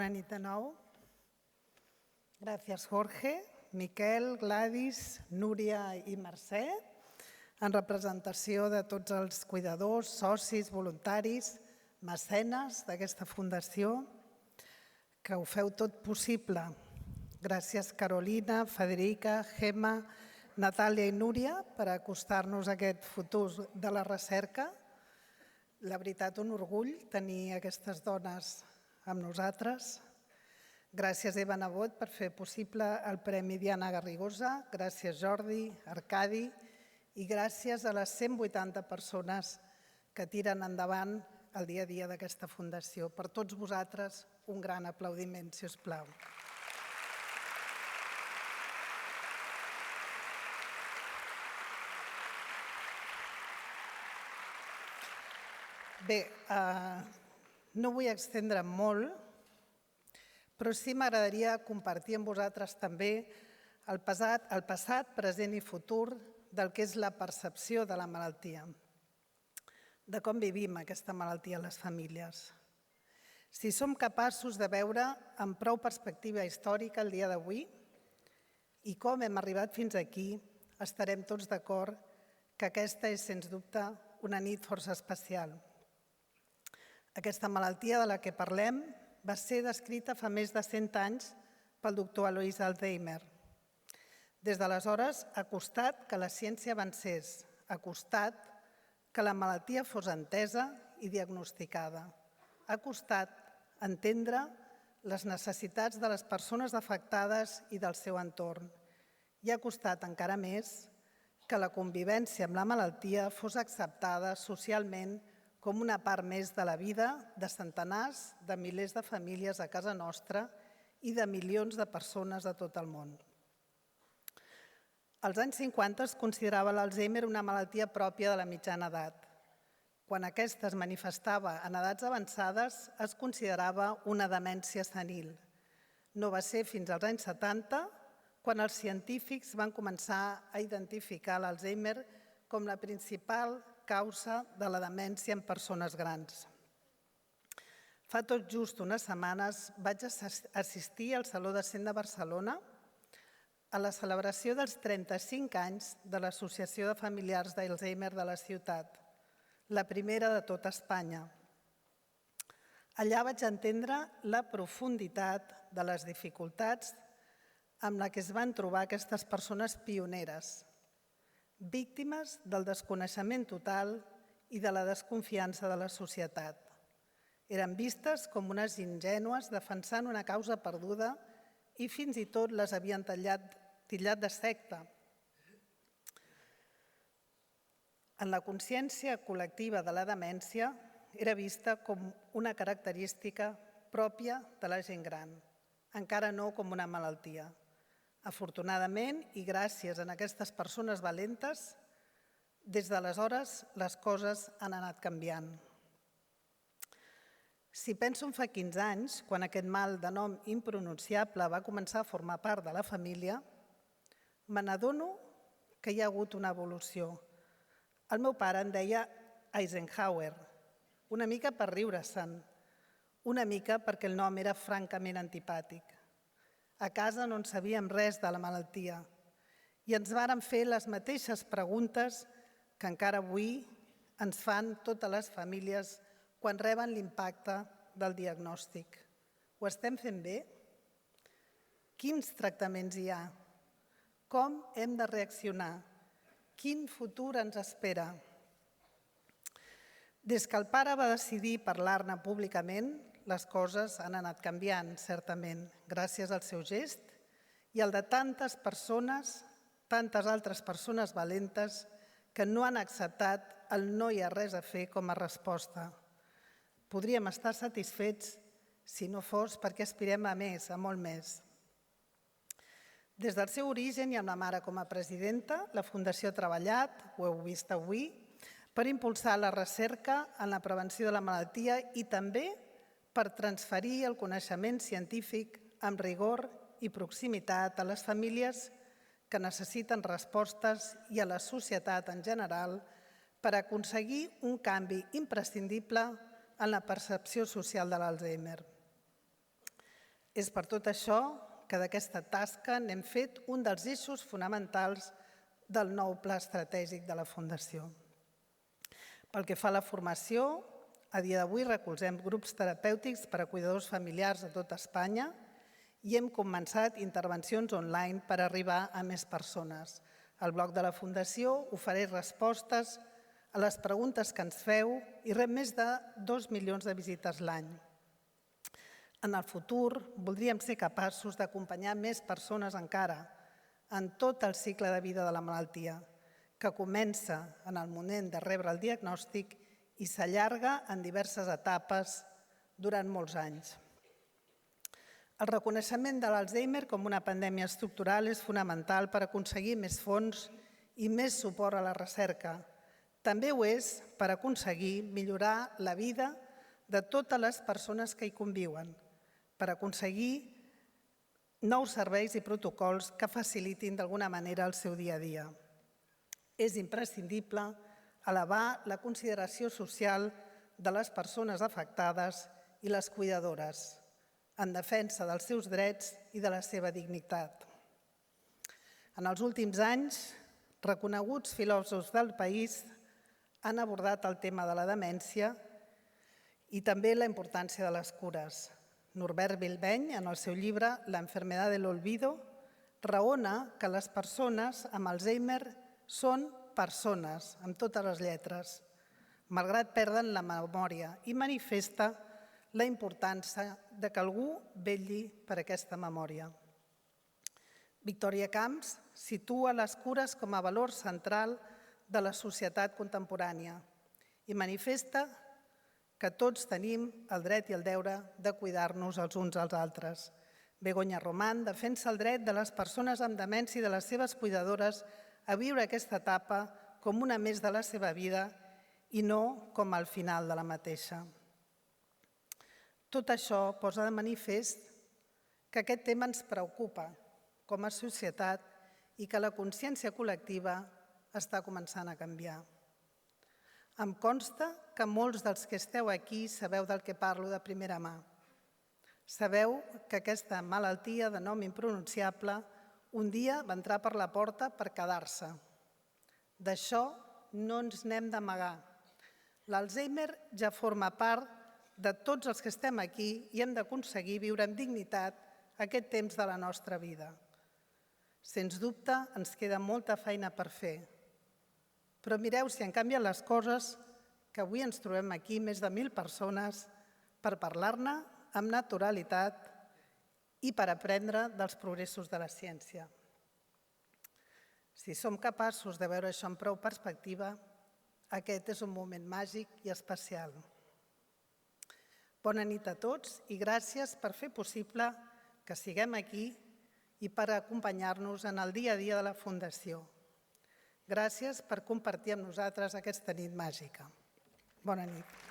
Bona nit de nou. Gràcies, Jorge, Miquel, Gladys, Núria i Mercè, en representació de tots els cuidadors, socis, voluntaris, mecenes d'aquesta fundació, que ho feu tot possible. Gràcies, Carolina, Federica, Gemma, Natàlia i Núria, per acostar-nos a aquest futur de la recerca. La veritat, un orgull tenir aquestes dones amb nosaltres. Gràcies, Eva Nebot, per fer possible el Premi Diana Garrigosa. Gràcies, Jordi, Arcadi, i gràcies a les 180 persones que tiren endavant el dia a dia d'aquesta fundació. Per tots vosaltres, un gran aplaudiment, si us plau. Bé, no vull extendre'm molt, però sí m'agradaria compartir amb vosaltres també el passat, present i futur del que és la percepció de la malaltia, de com vivim aquesta malaltia a les famílies. Si som capaços de veure amb prou perspectiva històrica el dia d'avui i com hem arribat fins aquí, estarem tots d'acord que aquesta és, sens dubte, una nit força especial. Aquesta malaltia de la que parlem va ser descrita fa més de 100 anys pel doctor Alois Alzheimer. Des d'aleshores ha costat que la ciència avancés, ha costat que la malaltia fos entesa i diagnosticada, ha costat entendre les necessitats de les persones afectades i del seu entorn i ha costat encara més que la convivència amb la malaltia fos acceptada socialment com una part més de la vida de centenars de milers de famílies a casa nostra i de milions de persones a tot el món. Als anys 50 es considerava l'Alzheimer una malaltia pròpia de la mitjana edat. Quan aquesta es manifestava en edats avançades, es considerava una demència senil. No va ser fins als anys 70 quan els científics van començar a identificar l'Alzheimer com la principal causa de la demència en persones grans. Fa tot just unes setmanes vaig assistir al Saló de Cent de Barcelona a la celebració dels 35 anys de l'Associació de Familiars d'Alzheimer de la ciutat, la primera de tot Espanya. Allà vaig entendre la profunditat de les dificultats amb la que es van trobar aquestes persones pioneres, víctimes del desconeixement total i de la desconfiança de la societat. Eren vistes com unes ingènues defensant una causa perduda i fins i tot les havien titllat de secta. En la consciència col·lectiva de la demència era vista com una característica pròpia de la gent gran, encara no com una malaltia. Afortunadament, i gràcies a aquestes persones valentes, des d'aleshores les coses han anat canviant. Si penso en fa 15 anys, quan aquest mal de nom impronunciable va començar a formar part de la família, me n'adono que hi ha hagut una evolució. El meu pare en deia Eisenhower, una mica per riure-se'n, una mica perquè el nom era francament antipàtic. A casa no en sabíem res de la malaltia i ens vàrem fer les mateixes preguntes que encara avui ens fan totes les famílies quan reben l'impacte del diagnòstic. Ho estem fent bé? Quins tractaments hi ha? Com hem de reaccionar? Quin futur ens espera? Des que el pare va decidir parlar-ne públicament, les coses han anat canviant, certament, gràcies al seu gest i al de tantes persones, tantes altres persones valentes que no han acceptat el no hi ha res a fer com a resposta. Podríem estar satisfets si no fos perquè aspirem a més, a molt més. Des del seu origen i amb la mare com a presidenta, la Fundació ha treballat, ho heu vist avui, per impulsar la recerca en la prevenció de la malaltia i també per transferir el coneixement científic amb rigor i proximitat a les famílies que necessiten respostes i a la societat en general per aconseguir un canvi imprescindible en la percepció social de l'Alzheimer. És per tot això que d'aquesta tasca n'hem fet un dels eixos fonamentals del nou pla estratègic de la Fundació. Pel que fa a la formació, a dia d'avui recolzem grups terapèutics per a cuidadors familiars a tot Espanya i hem començat intervencions online per arribar a més persones. Al blog de la Fundació ofereix respostes a les preguntes que ens feu i rep més de 2 milions de visites l'any. En el futur voldríem ser capaços d'acompanyar més persones encara en tot el cicle de vida de la malaltia, que comença en el moment de rebre el diagnòstic i s'allarga en diverses etapes durant molts anys. El reconeixement de l'Alzheimer com una pandèmia estructural és fonamental per aconseguir més fons i més suport a la recerca. També ho és per aconseguir millorar la vida de totes les persones que hi conviuen, per aconseguir nous serveis i protocols que facilitin d'alguna manera el seu dia a dia. És imprescindible elevar la consideració social de les persones afectades i les cuidadores, en defensa dels seus drets i de la seva dignitat. En els últims anys, reconeguts filòsofs del país han abordat el tema de la demència i també la importància de les cures. Norbert Bilbeny, en el seu llibre La enfermedad del olvido, raona que les persones amb Alzheimer són persones, amb totes les lletres, malgrat perden la memòria, i manifesta la importància de que algú vetlli per aquesta memòria. Victòria Camps situa les cures com a valor central de la societat contemporània i manifesta que tots tenim el dret i el deure de cuidar-nos els uns als altres. Begoña Román defensa el dret de les persones amb demència i de les seves cuidadores a viure aquesta etapa com una més de la seva vida i no com al final de la mateixa. Tot això posa de manifest que aquest tema ens preocupa com a societat i que la consciència col·lectiva està començant a canviar. Em consta que molts dels que esteu aquí sabeu del que parlo de primera mà. Sabeu que aquesta malaltia de nom impronunciable un dia va entrar per la porta per quedar-se. D'això no ens n'hem d'amagar. L'Alzheimer ja forma part de tots els que estem aquí i hem d'aconseguir viure amb dignitat aquest temps de la nostra vida. Sens dubte, ens queda molta feina per fer. Però mireu si han canviat les coses, que avui ens trobem aquí més de 1.000 persones per parlar-ne amb naturalitat i per aprendre dels progressos de la ciència. Si som capaços de veure això amb prou perspectiva, aquest és un moment màgic i especial. Bona nit a tots i gràcies per fer possible que siguem aquí i per acompanyar-nos en el dia a dia de la Fundació. Gràcies per compartir amb nosaltres aquesta nit màgica. Bona nit.